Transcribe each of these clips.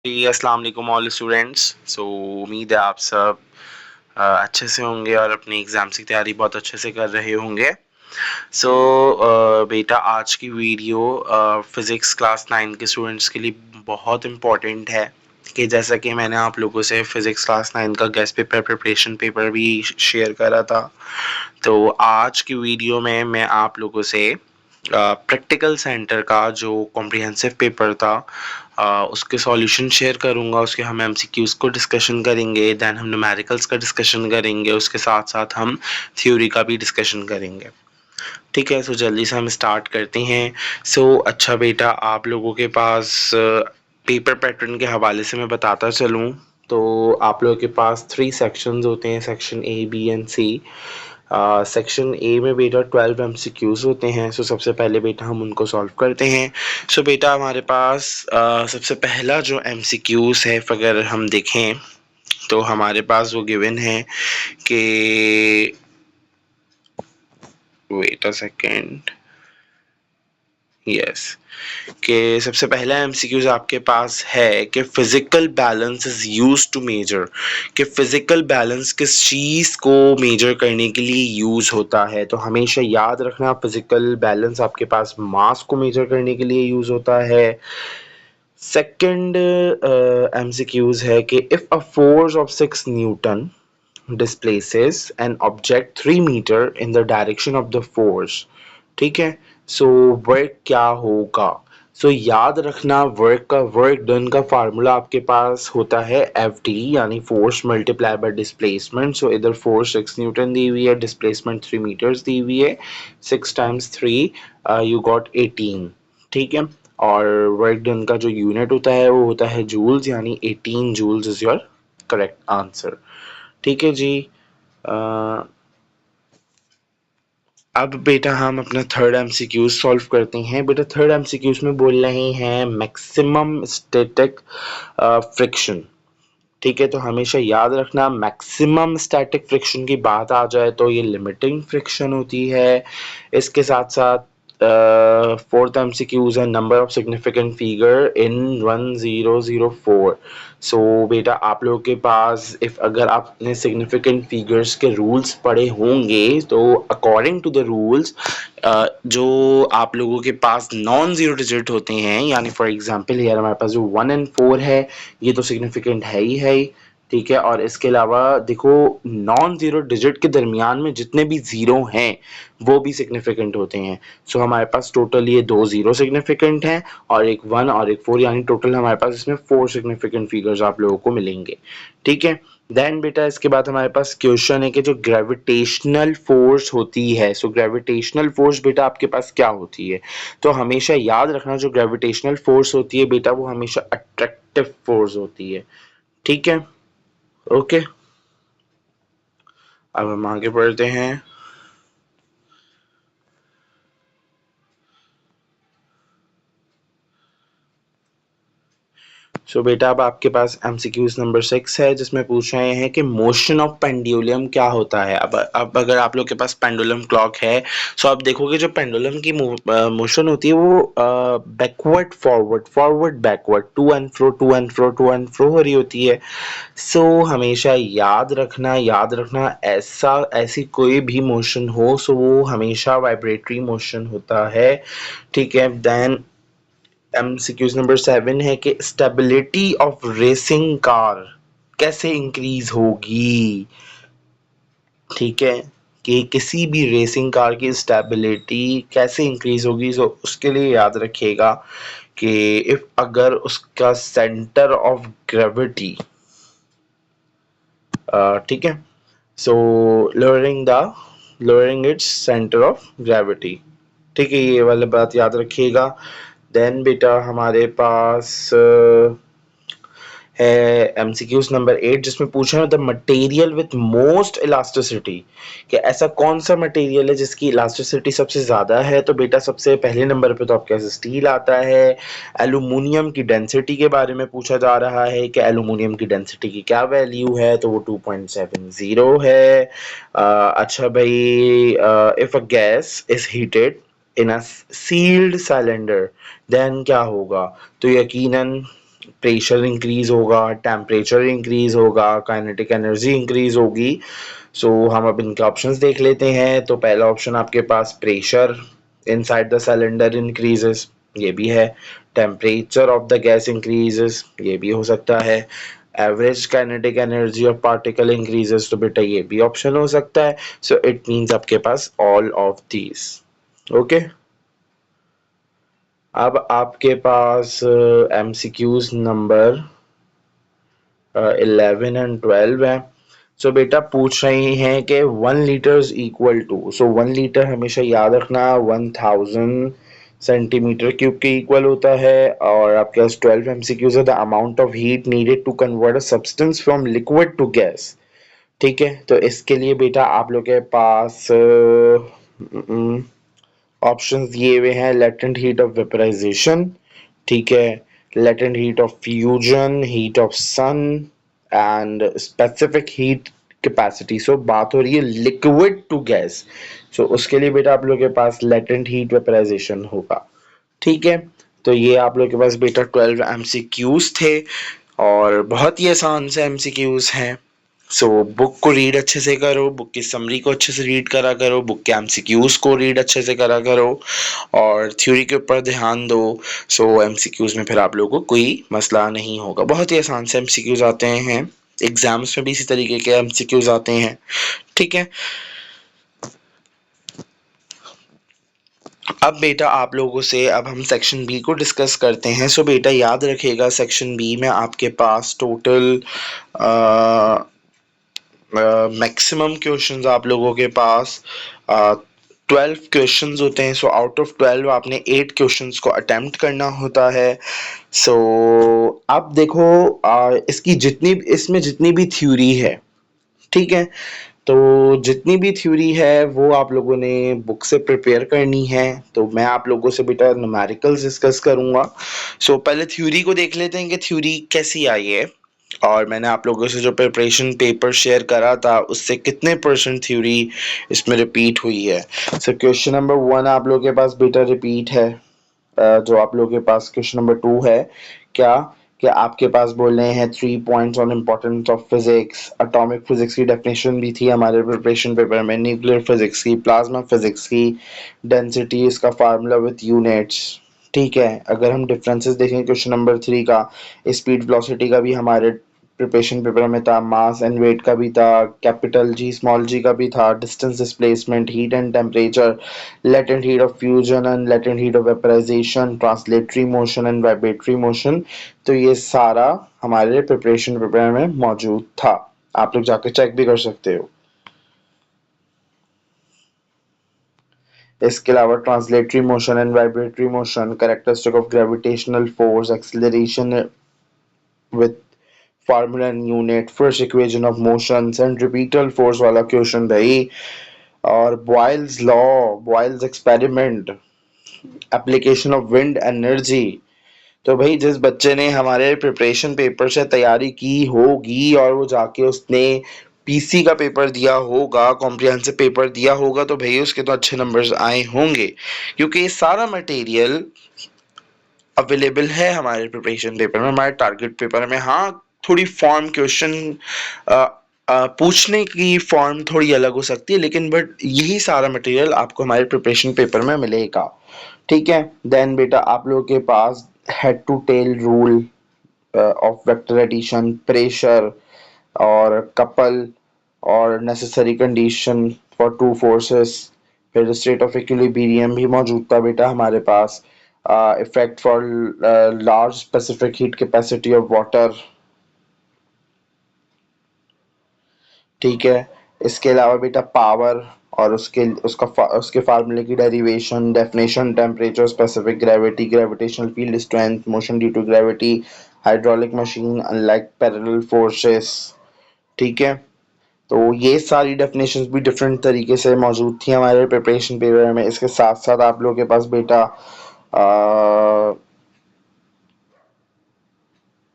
जी, अस्सलाम वालेकुम all students. उम्मीद है आप सब अच्छे से होंगे और अपनी एग्ज़ाम्स की तैयारी बहुत अच्छे से कर रहे होंगे। बेटा आज की वीडियो फ़िज़िक्स क्लास 9 के स्टूडेंट्स के लिए बहुत इम्पोर्टेंट है कि जैसा कि मैंने आप लोगों से फ़िज़िक्स क्लास 9 का गेस्ट पेपर प्रिपरेशन पेपर भी शेयर करा था। तो आज की वीडियो में मैं आप लोगों से प्रैक्टिकल सेंटर का जो कॉम्प्रिहेंसिव पेपर था उसके सॉल्यूशन शेयर करूंगा। उसके हम एमसीक्यूज को डिस्कशन करेंगे, देन हम न्यूमेरिकल्स का डिस्कशन करेंगे, उसके साथ साथ हम थ्योरी का भी डिस्कशन करेंगे। ठीक है, जल्दी से हम स्टार्ट करते हैं। अच्छा बेटा, आप लोगों के पास पेपर पैटर्न के हवाले से मैं बताता चलूँ तो आप लोगों के पास 3 सेक्शंस होते हैं, section A, B and C. Section A में बेटा 12 एमसीक्यूज होते हैं। सबसे पहले बेटा हम उनको सॉल्व करते हैं। बेटा हमारे पास सबसे पहला जो एमसीक्यूज है, अगर हम देखें तो हमारे पास वो गिवन है कि वेट अ सेकेंड, यस, कि सबसे पहला एमसीक्यूज आपके पास है कि physical balance is used to measure, कि फिजिकल बैलेंस किस चीज़ को मेजर करने के लिए यूज़ होता है। तो हमेशा याद रखना, फिजिकल बैलेंस आपके पास मास को मेजर करने के लिए यूज़ होता है। सेकंड एमसीक्यूज है कि if a force of 6 Newton displaces an object 3 meter in the direction of the force। ठीक है, वर्क क्या होगा? याद रखना, वर्क डन का फार्मूला आपके पास होता है एफ डी, यानी फोर्स मल्टीप्लाई बाय डिस्प्लेसमेंट। इधर फोर्स 6 न्यूटन दी हुई है, डिस्प्लेसमेंट 3 मीटर्स दी हुई है, 6 × 3 यू गॉट 18। ठीक है, और वर्क डन का जो यूनिट होता है वो होता है जूल्स, यानी 18 joules is your correct answer. ठीक है जी। अ, अब बेटा हम अपना थर्ड एमसीक्यू सॉल्व करते हैं। बेटा थर्ड एमसीक्यूज में बोल रहे हैं मैक्सिमम स्टैटिक फ्रिक्शन। ठीक है, तो हमेशा याद रखना, मैक्सिमम स्टैटिक फ्रिक्शन की बात आ जाए तो ये लिमिटिंग फ्रिक्शन होती है। इसके साथ साथ फोर्थ एमसीक्यूज है number of significant figure in 1004। बेटा आप लोगों के पास इफ अगर आपने सिग्निफिकेंट फिगर्स के रूल्स पढ़े होंगे तो अकॉर्डिंग टू द रूल्स जो आप लोगों के पास नॉन जीरो डिजिट होते हैं, यानी फॉर एग्जांपल यार हमारे पास जो 1 और 4 है ये तो सिग्निफिकेंट है ही। ठीक है, और इसके अलावा देखो नॉन जीरो डिजिट के दरमियान में जितने भी जीरो हैं वो भी सिग्निफिकेंट होते हैं। हमारे पास टोटल ये 2 जीरो सिग्निफिकेंट हैं और एक 1 और एक 4, यानी टोटल हमारे पास इसमें 4 सिग्निफिकेंट फिगर्स आप लोगों को मिलेंगे। ठीक है, देन बेटा इसके बाद हमारे पास क्वेश्चन है कि जो ग्रेविटेशनल फोर्स होती है, ग्रेविटेशनल फोर्स बेटा आपके पास क्या होती है? तो हमेशा याद रखना, जो ग्रेविटेशनल फोर्स होती है बेटा वो हमेशा अट्रैक्टिव फोर्स होती है। ठीक है, ओके, अब हम आगे बढ़ते हैं। बेटा अब आपके पास एमसीक्यूज नंबर 6 है जिसमें पूछ रहे हैं कि मोशन ऑफ पेंडुलम क्या होता है। अब अगर आप लोग के पास पेंडुलम क्लॉक है आप देखोगे जो पेंडुलम की मोशन होती है वो backward forward, forward backward, to and fro, to and fro, to and fro हो रही होती है। हमेशा याद रखना ऐसी कोई भी मोशन हो वो हमेशा वाइब्रेटरी मोशन होता है। ठीक है, देन एमसीक्यूज नंबर 7 है कि स्टेबिलिटी ऑफ रेसिंग कार कैसे इंक्रीज होगी। ठीक है, कि किसी भी रेसिंग कार की स्टेबिलिटी कैसे इंक्रीज होगी। उसके लिए याद रखिएगा कि इफ अगर उसका सेंटर ऑफ ग्रेविटी, ठीक है, lowering its centre of gravity. ठीक है, ये वाली बात याद रखिएगा। देन बेटा हमारे पास है एमसीक्यूज नंबर 8 जिसमें पूछा है the material with most elasticity, कि ऐसा कौन सा मटेरियल है जिसकी इलास्टिसिटी सबसे ज्यादा है। तो बेटा सबसे पहले नंबर पे तो आपके पास स्टील आता है। एल्यूमिनियम की डेंसिटी के बारे में पूछा जा रहा है कि एल्यूमिनियम की डेंसिटी की क्या वैल्यू है, तो वो 2.70 है। अच्छा भाई, if a gas is heated in a sealed cylinder then क्या होगा? तो यकीनन प्रेशर इंक्रीज होगा, टेम्परेचर इंक्रीज होगा, काइनेटिक एनर्जी इंक्रीज होगी। सो हम अब इनके ऑप्शंस देख लेते हैं। तो पहला ऑप्शन आपके पास pressure inside the cylinder increases, ये भी है। Temperature of the gas increases, ये भी हो सकता है। Average kinetic energy of particle increases, तो बेटा ये भी ऑप्शन हो सकता है। सो इट मीन्स आपके पास ऑल ऑफ दीज। ओके, अब आपके पास एमसीक्यूज नंबर 11 एंड 12 है। सो बेटा पूछ रही हैं कि 1 litre equal to, so 1 litre हमेशा याद रखना 1000 सेंटीमीटर क्यूब के इक्वल होता है। और आपके पास 12 एमसीक्यूज है। The amount of heat needed to convert a substance from liquid to gas. ठीक है, तो इसके लिए बेटा आप लोग के पास ऑप्शंस दिए हुए हैं। लेटेंट हीट ऑफ वेपराइजेशन, ठीक है, latent heat of fusion, heat of sun and specific heat capacity. So बात हो रही है लिक्विड टू गैस। सो उसके लिए बेटा आप लोग के पास लेटेंट हीट वेपराइजेशन होगा। ठीक है, तो ये आप लोग के पास बेटा 12 एमसीक्यूज थे और बहुत ही आसान से एमसीक्यूज हैं। सो बुक को रीड अच्छे से करो, बुक की समरी को अच्छे से रीड करा करो, बुक के एमसीक्यूज को रीड अच्छे से करा करो और थ्योरी के ऊपर ध्यान दो। सो एमसीक्यूज में फिर आप लोगों को कोई मसला नहीं होगा। बहुत ही आसान से एमसीक्यूज आते हैं, एग्जाम्स में भी इसी तरीके के एमसीक्यूज आते हैं। ठीक है, अब बेटा आप लोगों से अब हम सेक्शन बी को डिस्कस करते हैं। सो बेटा याद रखिएगा सेक्शन बी में आपके पास टोटल मैक्सिमम क्वेश्चंस आप लोगों के पास 12 क्वेश्चंस होते हैं। सो आउट ऑफ 12 आपने 8 क्वेश्चंस को अटेम्प्ट करना होता है। सो अब देखो इसकी जितनी इसमें जितनी भी थ्योरी है, ठीक है, तो जितनी भी थ्योरी है वो आप लोगों ने बुक से प्रिपेयर करनी है। तो मैं आप लोगों से बेटा न्यूमेरिकल्स डिस्कस करूंगा। सो पहले थ्योरी को देख लेते हैं कि थ्योरी कैसी आई है और मैंने आप लोगों से जो प्रिपरेशन पेपर शेयर करा था उससे कितने परसेंट थ्योरी इसमें रिपीट हुई है। सो क्वेश्चन नंबर 1 आप लोगों के पास बेटा रिपीट है। जो आप लोगों के पास क्वेश्चन नंबर 2 है, क्या क्या आपके पास बोल रहे हैं 3 points on importance of physics. Atomic physics की डेफिनेशन भी थी हमारे प्रिपरेशन पेपर में, न्यूक्लियर फिजिक्स की, प्लाज्मा फिजिक्स की, डेंसिटी इसका फार्मूला विथ यूनिट्स। ठीक है, अगर हम डिफरेंसेस देखें क्वेश्चन नंबर 3 का, स्पीड वेलोसिटी का भी हमारे प्रिपरेशन पेपर में था, मास एंड वेट का भी था, कैपिटल जी स्मॉल जी का भी था, distance displacement, heat and temperature, latent heat of fusion and latent heat of vaporization, translatory motion and vibratory motion। तो ये सारा हमारे प्रिपरेशन पेपर में मौजूद था, आप लोग जाके चेक भी कर सकते हो। इसके अलावा translatory motion and vibratory motion, characteristic of gravitational force, acceleration with formula and unit, first equation of motion and रिपीटल फोर्स वाला क्वेश्चन भाई, और Boyle's law, Boyle's experiment, application of wind energy. तो भाई जिस बच्चे ने हमारे प्रिपरेशन पेपर से तैयारी की होगी और वो जाके उसने पीसी का पेपर दिया होगा, कॉम्प्रिहेंसिव पेपर दिया होगा, तो भाई उसके तो अच्छे नंबर्स आए होंगे क्योंकि ये सारा मटेरियल अवेलेबल है हमारे प्रिपरेशन पेपर में, हमारे टारगेट पेपर में। हाँ, थोड़ी फॉर्म क्वेश्चन पूछने की फॉर्म थोड़ी अलग हो सकती है, लेकिन बट यही सारा मटेरियल आपको हमारे प्रिपरेशन पेपर में मिलेगा। ठीक है, देन बेटा आप लोगों के पास head to tail rule of vector addition, pressure और कपल और necessary condition for two forces, फिर स्टेट ऑफ इक्विलिब्रियम भी मौजूद था बेटा हमारे पास, effect for large specific heat capacity of water. ठीक है, इसके अलावा बेटा पावर और उसके फार्मूले की derivation, definition, temperature, specific gravity, gravitational field strength, motion due to gravity, hydraulic machine unlike parallel forces. ठीक है, तो ये सारी डेफिनेशंस भी डिफरेंट तरीके से मौजूद थी हमारे प्रिपरेशन पेपर में। इसके साथ साथ आप लोगों के पास बेटा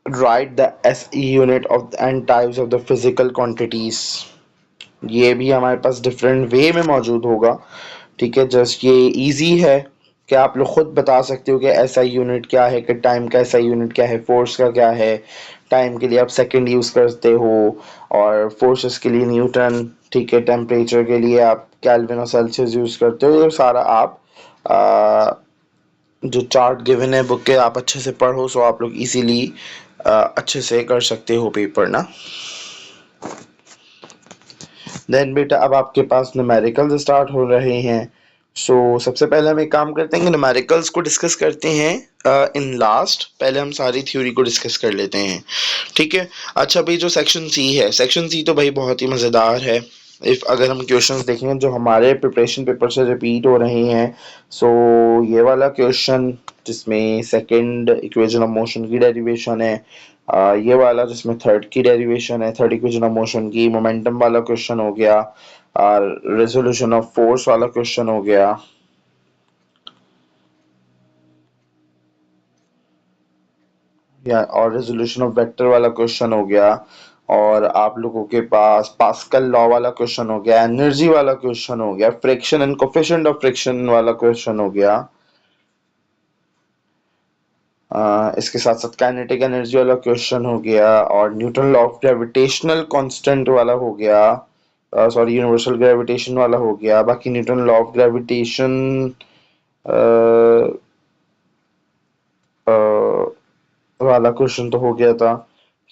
write the SI unit of and types of the physical quantities, ये भी हमारे पास डिफरेंट वे में मौजूद होगा। ठीक है, जस्ट ये इजी है, क्या आप लोग खुद बता सकते हो कि एसआई यूनिट क्या है, कि टाइम का एसआई यूनिट क्या है, फोर्स का क्या है? टाइम के लिए आप सेकंड यूज करते हो, और फोर्सेस के लिए न्यूटन, ठीक है, टेम्परेचर के लिए आप केल्विन और सेल्सियस यूज करते हो। ये सारा आप आ, जो चार्ट गिवन है बुक के, आप अच्छे से पढ़ो, सो आप लोग इजीली अच्छे से कर सकते हो पेपर ना। देन बेटा अब आपके पास न्यूमेरिकल्स स्टार्ट हो रहे हैं। सो सबसे पहले हम एक काम करते हैं कि न्यूमेरिकल्स को डिस्कस करते हैं इन लास्ट। पहले हम सारी थ्योरी को डिस्कस कर लेते हैं, ठीक है। अच्छा भाई, जो सेक्शन सी है, सेक्शन सी तो भाई बहुत ही मज़ेदार है। इफ अगर हम क्वेश्चंस देखें जो हमारे प्रिपरेशन पेपर से रिपीट हो रहे हैं, सो ये वाला क्वेश्चन जिसमें सेकंड इक्वेशन ऑफ मोशन की डेरिवेशन है, ये वाला जिसमें थर्ड की डेरिवेशन है, थर्ड इक्वेशन ऑफ मोशन की, मोमेंटम वाला क्वेश्चन हो गया, और रेजोल्यूशन ऑफ फोर्स वाला क्वेश्चन हो गया, या और रेजोल्यूशन ऑफ वेक्टर वाला क्वेश्चन हो गया, और आप लोगों के पास पास्कल लॉ वाला क्वेश्चन हो गया, एनर्जी वाला क्वेश्चन हो गया, friction and coefficient of friction वाला क्वेश्चन हो गया, इसके साथ साथ काइनेटिक एनर्जी वाला क्वेश्चन हो गया, और Newton law of gravitational constant वाला हो गया, सॉरी यूनिवर्सल ग्रेविटेशन वाला हो गया। बाकी न्यूटन लॉ ऑफ ग्रेविटेशन वाला क्वेश्चन तो हो गया था।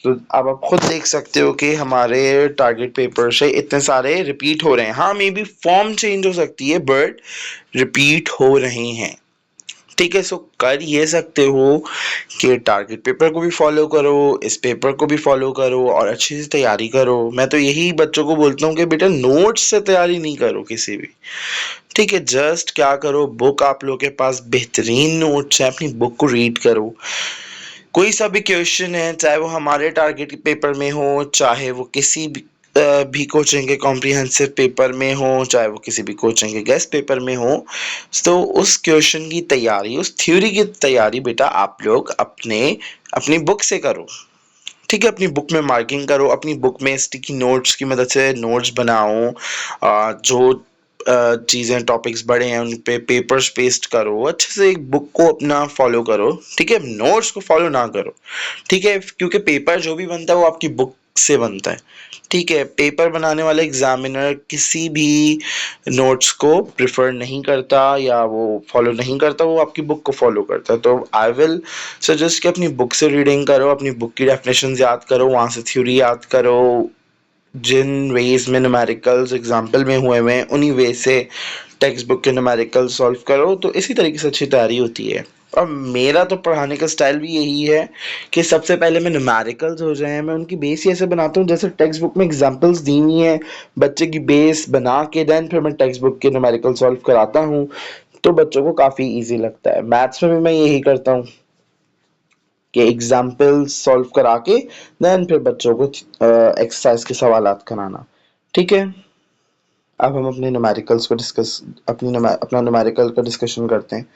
तो अब आप खुद देख सकते हो कि हमारे टारगेट पेपर से इतने सारे रिपीट हो रहे हैं। हाँ, मे बी फॉर्म चेंज हो सकती है, बट रिपीट हो रहे हैं, ठीक है। सो कर ये सकते हो कि टारगेट पेपर को भी फॉलो करो, इस पेपर को भी फॉलो करो, और अच्छी से तैयारी करो। मैं तो यही बच्चों को बोलता हूँ कि बेटा नोट्स से तैयारी नहीं करो किसी भी, ठीक है। जस्ट क्या करो, बुक आप लोगों के पास बेहतरीन नोट्स है, अपनी बुक को रीड करो। कोई सा भी क्वेश्चन है, चाहे वो हमारे टारगेट पेपर में हो, चाहे वो किसी भी कोचिंग के कॉम्प्रिहेंसिव पेपर में हो, चाहे वो किसी भी कोचिंग के गेस्ट पेपर में हो, तो उस क्वेश्चन की तैयारी, उस थ्योरी की तैयारी बेटा आप लोग अपने अपनी बुक से करो, ठीक है। अपनी बुक में मार्किंग करो, अपनी बुक में स्टिकी नोट्स की मदद से नोट्स बनाओ, जो चीज़ें टॉपिक्स बड़े हैं उन पे पेपर्स पेस्ट करो, अच्छे से एक बुक को अपना फॉलो करो, ठीक है। नोट्स को फॉलो ना करो, ठीक है, क्योंकि पेपर जो भी बनता है वो आपकी बुक से बनता है, ठीक है। पेपर बनाने वाला एग्जामिनर किसी भी नोट्स को प्रिफर नहीं करता या वो फॉलो नहीं करता, वो आपकी बुक को फॉलो करता है। तो आई विल सजेस्ट कि अपनी बुक से रीडिंग करो, अपनी बुक की डेफिनेशन याद करो, वहाँ से थ्योरी याद करो, जिन वेज में न्यूमेरिकल्स एग्जाम्पल में हुए हुए हैं उन्हीं वे से टेक्स्ट बुक के न्यूमेरिकल सॉल्व करो, तो इसी तरीके से अच्छी तैयारी होती है। और मेरा तो पढ़ाने का स्टाइल भी यही है कि सबसे पहले मैं न्यूमेरिकल्स हो जाए, मैं उनकी बेस ही ऐसे बनाता हूँ जैसे टेक्स्ट बुक में एग्जाम्पल्स दी हुई हैं, बच्चे की बेस बना के देन फिर मैं टेक्स्ट बुक के न्यूमेरिकल सॉल्व कराता हूँ, तो बच्चों को काफ़ी ईजी लगता है। मैथ्स में भी मैं यही करता हूँ कि एग्जाम्पल सॉल्व करा के देन फिर बच्चों को एक्सरसाइज के सवालात कराना, ठीक है। अब हम अपने न्यूमेरिकल्स को डिस्कस अपना न्यूमेरिकल का डिस्कशन करते हैं।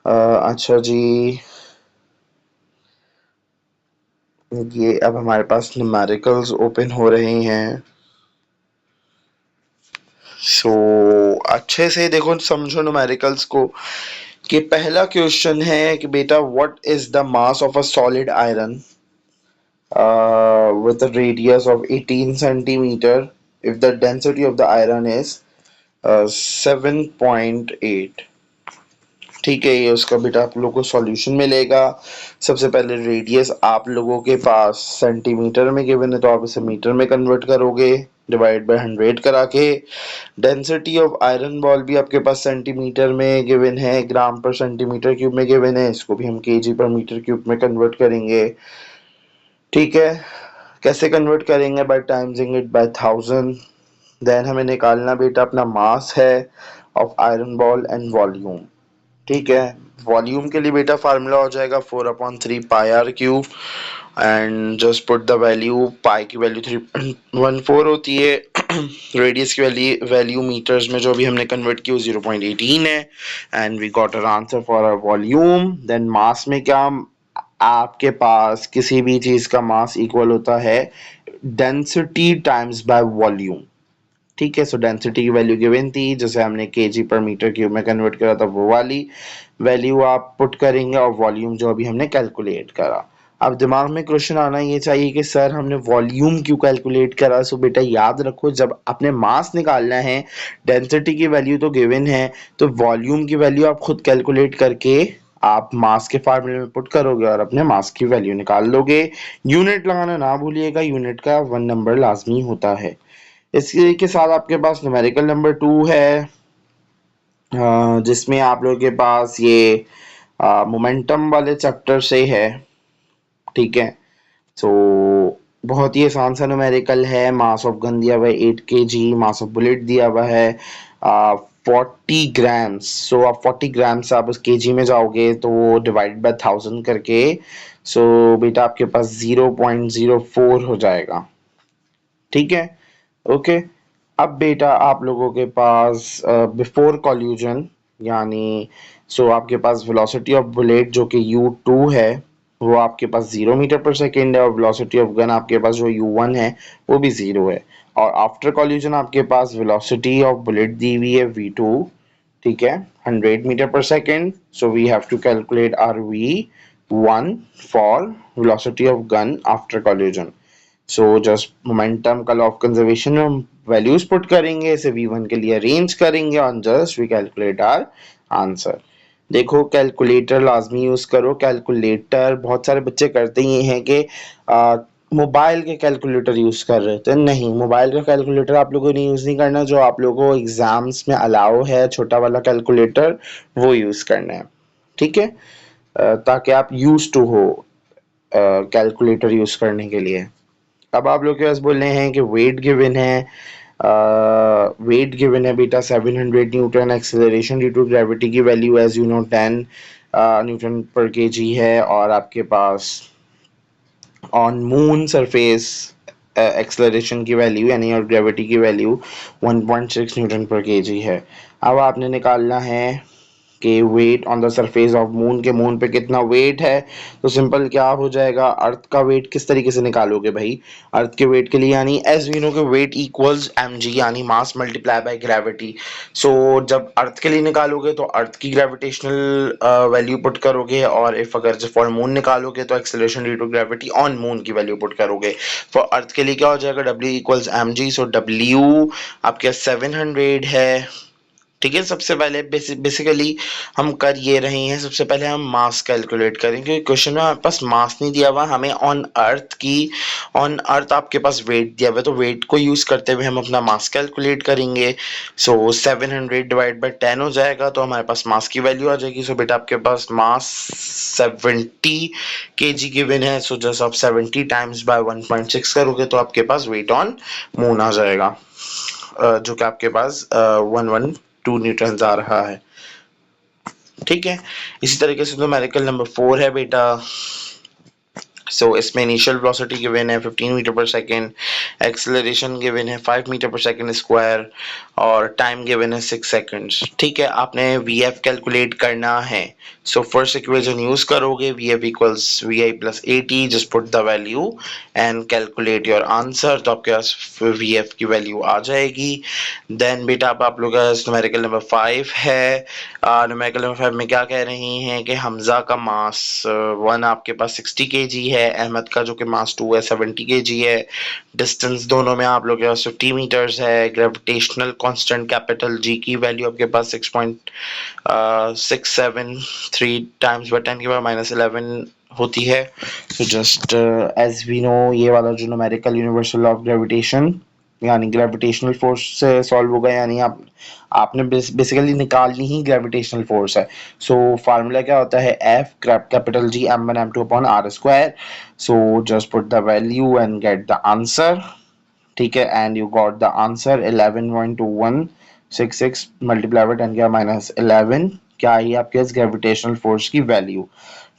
अच्छा जी, ये अब हमारे पास न्यूमेरिकल्स ओपन हो रहे हैं। सो अच्छे से देखो, समझो न्यूमेरिकल्स को, कि पहला क्वेश्चन है कि बेटा what is the mass of a solid iron with a radius of 18 centimeter if the density of the iron is 7.8, ठीक है। ये उसका बेटा आप लोगों को सॉल्यूशन मिलेगा। सबसे पहले रेडियस आप लोगों के पास सेंटीमीटर में गिवन है, तो आप इसे मीटर में कन्वर्ट करोगे डिवाइड बाय 100 करा के। डेंसिटी ऑफ आयरन बॉल भी आपके पास सेंटीमीटर में गिवन है, ग्राम पर सेंटीमीटर क्यूब में गिवन है, इसको भी हम केजी पर मीटर क्यूब में कन्वर्ट करेंगे, ठीक है। कैसे कन्वर्ट करेंगे? By timesing it by 1000। Then हमें निकालना बेटा अपना मास है of iron ball and volume, ठीक है। वॉल्यूम के लिए बेटा फार्मूला हो जाएगा 4/3 pi r cube, and just put the value, pi की वैल्यू 3.14 होती है, रेडियस की वैल्यू मीटर्स में जो भी हमने कन्वर्ट की वो 0.18 है, and we got an answer for our volume. Then mass में क्या, आपके पास किसी भी चीज का मास इक्वल होता है डेंसिटी टाइम्स बाय वॉल्यूम, ठीक है। सो डेंसिटी की वैल्यू गिवन थी, जैसे हमने केजी पर मीटर क्यूब में कन्वर्ट करा था वो वाली वैल्यू आप पुट करेंगे, और वॉल्यूम जो अभी हमने कैलकुलेट करा। अब दिमाग में क्वेश्चन आना ये चाहिए कि सर हमने वॉल्यूम क्यों कैलकुलेट करा। सो बेटा याद रखो, जब आपने मास निकालना है, डेंसिटी की वैल्यू तो गिवन है, तो वॉल्यूम की वैल्यू आप खुद कैलकुलेट करके आप मास के फार्मूले में पुट करोगे और अपने मास की वैल्यू निकाल लोगे। यूनिट लगाना ना भूलिएगा, यूनिट का 1 नंबर लाजमी होता है। इसी के साथ आपके पास न्यूमेरिकल नंबर 2 है, जिसमें आप लोगों के पास ये मोमेंटम वाले चैप्टर से है। ठीक है। सो बहुत ही आसान सा न्यूमेरिकल है। मास ऑफ गन दिया हुआ है 8 kg, मास ऑफ बुलेट दिया हुआ है 40 ग्राम्स। सो आप 40 ग्राम्स आप उस केजी में जाओगे तो डिवाइड बाय 1000 करके, सो बेटा आपके पास 0.04 हो जाएगा। ठीक है। ओके। अब बेटा आप लोगों के पास बिफोर कॉल्यूजन, यानी सो आपके पास वेलोसिटी ऑफ बुलेट जो कि u2 है वो आपके पास 0 मीटर पर सेकेंड है, और वेलोसिटी ऑफ गन आपके पास जो u1 है वो भी 0 है। और आफ्टर कॉल्यूजन आपके पास वेलोसिटी ऑफ बुलेट दी हुई है v2, ठीक है, 100 metre per second. So we have to calculate our v1 for velocity of gun after collision. So just momentum का लॉ ऑफ कंजर्वेशन में हम वैल्यूज पुट करेंगे, इसे v1 के लिए अरेंज करेंगे और just we calculate our answer. देखो कैलकुलेटर लाजमी यूज करो। कैलकुलेटर बहुत सारे बच्चे करते ही हैं कि मोबाइल के कैलकुलेटर यूज कर रहे थे। नहीं, मोबाइल का कैलकुलेटर आप लोगों ने यूज नहीं करना। जो आप लोगों को एग्जाम्स में अलाउ है छोटा वाला कैलकुलेटर, वो यूज करना है। ठीक है। ताकि आप यूज टू हो कैलकुलेटर यूज करने के लिए। अब आप लोग के पास बोल रहे हैं कि वेट गिवन है, वेट गिवन है बेटा 700 newton, acceleration due to gravity की value as you know 10 newton पर केजी है, और आपके पास ऑन मून सरफेस एक्सेलरेशन की वैल्यू यानी और ग्रेविटी की वैल्यू 1.6 न्यूटन पर केजी है। अब आपने निकालना है कि weight on the surface of moon, के मून पे कितना वेट है। तो सिंपल क्या हो जाएगा, अर्थ का वेट किस तरीके से निकालोगे भाई। अर्थ के वेट के लिए यानी एज वी नो के वेट इक्वल्स mg यानी मास मल्टीप्लाई बाय ग्रेविटी। सो जब अर्थ के लिए निकालोगे तो अर्थ की ग्रेविटेशनल वैल्यू पुट करोगे, और इफ अगर जब फॉर मून निकालोगे तो acceleration due to gravity on moon की वैल्यू पुट करोगे। फॉर अर्थ के लिए क्या हो जाएगा, w equals mg। So w आपके 700 है। ठीक है। सबसे पहले बेसिकली हम कर ये रहे हैं, सबसे पहले हम मास कैलकुलेट करें, क्योंकि क्वेश्चन में हमारे पास मास नहीं दिया हुआ, हमें ऑन अर्थ आपके पास वेट दिया हुआ है, तो वेट को यूज करते हुए हम अपना मास कैलकुलेट करेंगे। सो 700 डिवाइड बाय 10 हो जाएगा, तो हमारे पास मास की वैल्यू आ जाएगी। सो बेटा आपके पास मास 70 kg गिवन है। सो जस्ट आप 70 टाइम्स बाय 1.6 करोगे तो आपके पास वेट ऑन मून आ जाएगा, जो कि आपके पास 112 न्यूटन आ रहा है। ठीक है। इसी तरीके से न्यूमेरिकल नंबर 4 है बेटा। सो इसमें इनिशियल वेलोसिटी गिवन है 15 metre per second, acceleration given है 5 मीटर पर सेकेंड स्क्वायर, और टाइम गिवन है 6 सेकंड्स। ठीक है। आपने वीएफ कैलकुलेट करना है। सो फर्स्ट इक्वेशन यूज करोगे, VF equals we I plus A T, just put the value and calculate your answer, तो आपके पास वीएफ की वैल्यू आ जाएगी। देन बेटा अब आप लोग का न्यूमेरिकल नंबर 5 है। न्यूमेरिकल नंबर 5 में क्या कह रही हैं कि हमजा का मास 1 आपके पास 60 kg है, अहमद का जो कि मास 2 है 70 kg है। डिस्टेंस दोनों में आप लोग के पास 50 मीटर्स है। ग्रेविटेशनल कांस्टेंट कैपिटल जी की वैल्यू आपके पास 6.673 टाइम्स बाय 10 की पावर -11 होती है। So just as we know ये वाला जो numerical universal law of gravitation यानी ग्रेविटेशनल फोर्स से सॉल्व होगा, यानी आपने बेसिकली निकालनी ही ग्रेविटेशनल फोर्स है। सो फार्मूला क्या होता है, F capital G m1 m2 upon r square. So just put the value and get the answer. ठीक है। And you got the answer 11.2166 multiply by 10 का -11, क्या आई आपके पास ग्रेविटेशनल फोर्स की वैल्यू।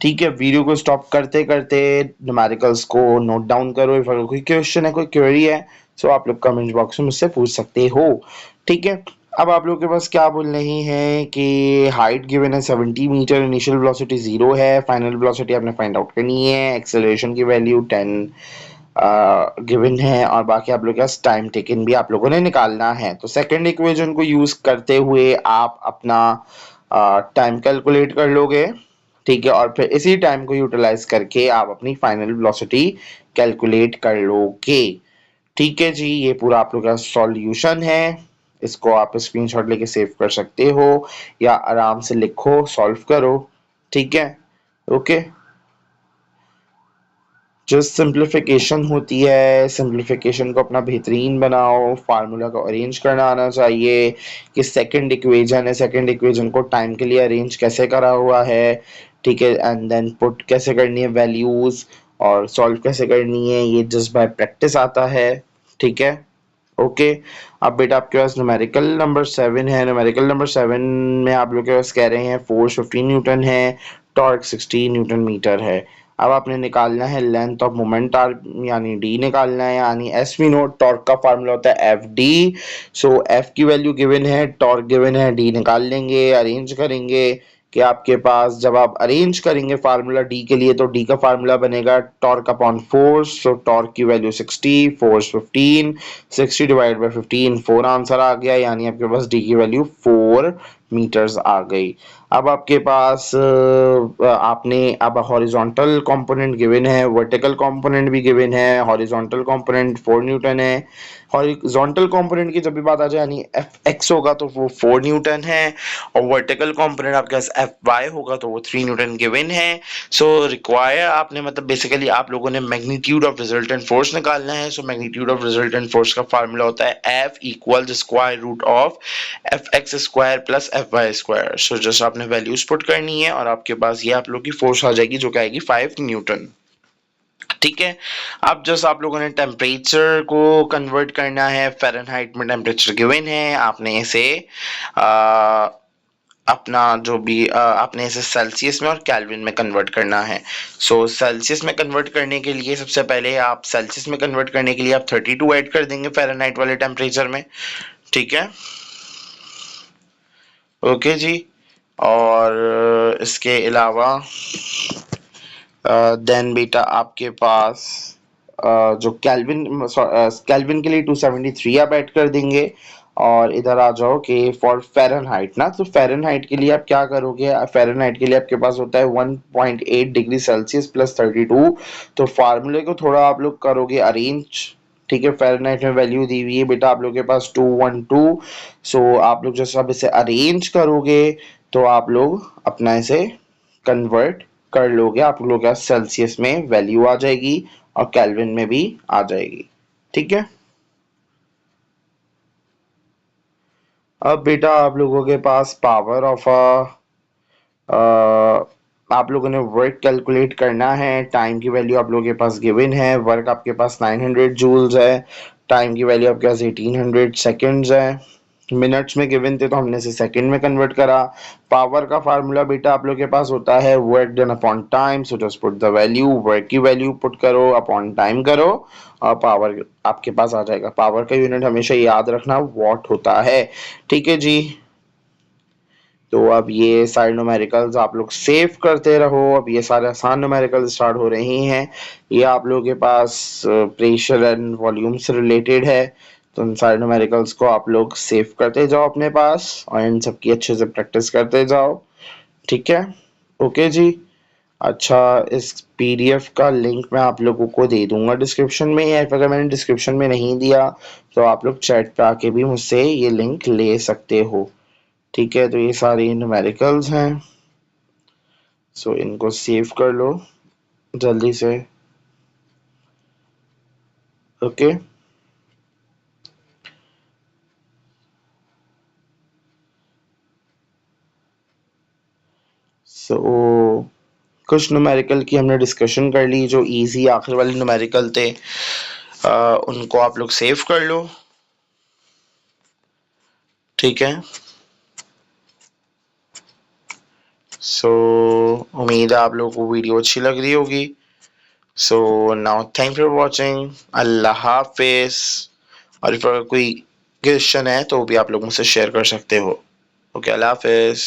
ठीक है। वीडियो को स्टॉप करते करते न्यूमेरिकल्स को नोट डाउन करो। इफ अगर कोई क्वेश्चन है, कोई क्वेरी है, सो आप लोग कमेंट बॉक्स में मुझसे पूछ सकते हो। ठीक है। अब आप लोग के पास क्या बोल रहे हैं कि हाइट गिवन है 70 मीटर, इनिशियल वेलोसिटी 0 है, फाइनल वेलोसिटी आपने फाइंड आउट करनी है, एक्सेलरेशन की वैल्यू 10 गिवन है और बाकी आप लोग के पास टाइम टेकन भी आप लोगों ने निकालना है। तो सेकंड इक्वेशन को यूज करते हुए आप अपना टाइम कैलकुलेट कर लोगे, ठीक है, और फिर इसी टाइम को यूटिलाइज करके आप अपनी फाइनल वेलोसिटी कैलकुलेट कर लोगे। ठीक है जी, ये पूरा आप लोग का सॉल्यूशन है। इसको आप स्क्रीनशॉट लेके सेव कर सकते हो या आराम से लिखो, सॉल्व करो। ठीक है, ओके। जो सिंप्लीफिकेशन होती है, सिंप्लीफिकेशन को अपना बेहतरीन बनाओ, फार्मूला को अरेंज करना आना चाहिए कि सेकंड इक्वेशन है, सेकंड इक्वेशन को टाइम के लिए अरेंज कैसे करा हुआ है, ठीक है, एंड देन पुट कैसे करनी है वैल्यूज और सॉल्व कैसे करनी है, ये जस्ट बाय प्रैक्टिस आता है। ठीक है, ओके। अब बेटा आपके पास न्यूमेरिकल नंबर 7 है। न्यूमेरिकल नंबर 7 में आप लोग के पास कह रहे हैं फोर्स 15 न्यूटन है, टॉर्क 16 न्यूटन मीटर है। अब आपने निकालना है लेंथ ऑफ मोमेंट आर, यानी डी निकालना है, यानी एस वी नोट टॉर्क का फार्मूला होता है एफ डी। सो एफ की वैल्यू गिवन है, टॉर्क गिवन है, डी निकाल लेंगे, अरेंज करेंगे कि आपके पास जब आप अरेंज करेंगे फार्मूला डी के लिए तो डी का फार्मूला बनेगा torque upon force. So torque की value 60, force 15, 60 divide by 15, 4 answer आ गया, यानी आपके पास डी की वैल्यू 4 मीटर्स आ गई। अब आपके पास आपने अब हॉरिजॉन्टल कंपोनेंट गिवन है, वर्टिकल कंपोनेंट भी गिवन है। हॉरिजॉन्टल कंपोनेंट 4 न्यूटन है। हॉरिजॉन्टल कंपोनेंट की जब भी बात आ जाए यानी एफ एक्स होगा तो वो 4 न्यूटन है, और वर्टिकल कंपोनेंट आपके पास एफ वाई होगा तो वो 3 न्यूटन गिवन है। सो रिक्वायर आपने मतलब बेसिकली आप लोगों ने मैग्नीट्यूड ऑफ रिजल्टेंट फोर्स निकालना है। So magnitude of resultant force का फार्मूला होता है F equal square root of F X square plus F Y square. So just आपने वैल्यूज पुट करनी है और आपके पास ये आप लोग की फोर्स आ जाएगी जो कि आएगी 5 न्यूटन। ठीक है, अब जस्ट आप लोगों ने टेम्परेचर को कन्वर्ट करना है। फ़ारेनहाइट में टेम्परेचर गिवन है, आपने इसे अपना जो भी आपने इसे सेल्सियस में और केल्विन में कन्वर्ट करना है। सो सेल्सियस में कन्वर्ट करने के लिए सबसे पहले आप सेल्सियस में कन्वर्ट करने के लिए आप 32 ऐड कर देंगे फ़ारेनहाइट वाले टेम्परेचर में। ठीक है, ओके जी। और इसके अलावा देन बेटा आपके पास जो कैल्विन के लिए 273 आप ऐड कर देंगे। और इधर आ जाओ कि फॉर फ़ारेनहाइट ना, तो फ़ारेनहाइट के लिए आप क्या करोगे, फ़ारेनहाइट के लिए आपके पास होता है 1.8 डिग्री सेल्सियस प्लस 32। तो फार्मूले को थोड़ा आप लोग करोगे अरेंज। ठीक है, फ़ारेनहाइट में वैल्यू दी हुई है बेटा आप लोग के पास 212। सो आप लोग जैसे अब इसे अरेंज करोगे तो आप लोग अपना इसे कन्वर्ट कर लोगे, आप लोगों के पास सेल्सियस में वैल्यू आ जाएगी और केल्विन में भी आ जाएगी। ठीक है, अब बेटा आप लोगों के पास पावर ऑफ आप लोगों ने वर्क कैलकुलेट करना है। टाइम की वैल्यू आप लोगों के पास गिवन है, वर्क आपके पास 900 जूल्स है, टाइम की वैल्यू आपके पास 1800 सेकेंड्स है। मिनट्स में गिवन थे तो हमने इसे सेकंड में कन्वर्ट करा। पावर का फार्मूला बेटा आप लोग के पास होता है work done upon time. So just put the value, work की वैल्यू पुट करो अपॉन टाइम करो और पावर आपके पास आ जाएगा। पावर का यूनिट हमेशा याद रखना वॉट होता है। ठीक है जी, तो अब ये सारे न्यूमेरिकल्स आप लोग सेव करते रहो। अब ये सारे आसान न्यूमेरिकल स्टार्ट हो रहे हैं। ये आप लोगों के पास प्रेशर एंड वॉल्यूम से रिलेटेड है, तो इन सारे न्यूमेरिकल्स को आप लोग सेव करते जाओ अपने पास और इन सब की अच्छे से प्रैक्टिस करते जाओ। ठीक है, ओके जी। अच्छा, इस पीडीएफ का लिंक मैं आप लोगों को दे दूंगा डिस्क्रिप्शन में, या अगर मैंने डिस्क्रिप्शन में नहीं दिया तो आप लोग चैट पे आके भी मुझसे ये लिंक ले सकते हो। ठीक है, तो ये सारी न्यूमेरिकल्स हैं। सो इनको सेव कर लो जल्दी से। ओके, सो कुछ न्यूमेरिकल की हमने डिस्कशन कर ली, जो इजी आखिर वाले न्यूमेरिकल थे उनको आप लोग सेव कर लो। ठीक है, सो उम्मीद है आप लोगों को वीडियो अच्छी लग रही होगी। So now thank for watching, अल्लाह हाफिज। और if अगर कोई क्वेश्चन है तो भी आप लोग मुझसे शेयर कर सकते हो। ओके, अल्लाह हाफिज।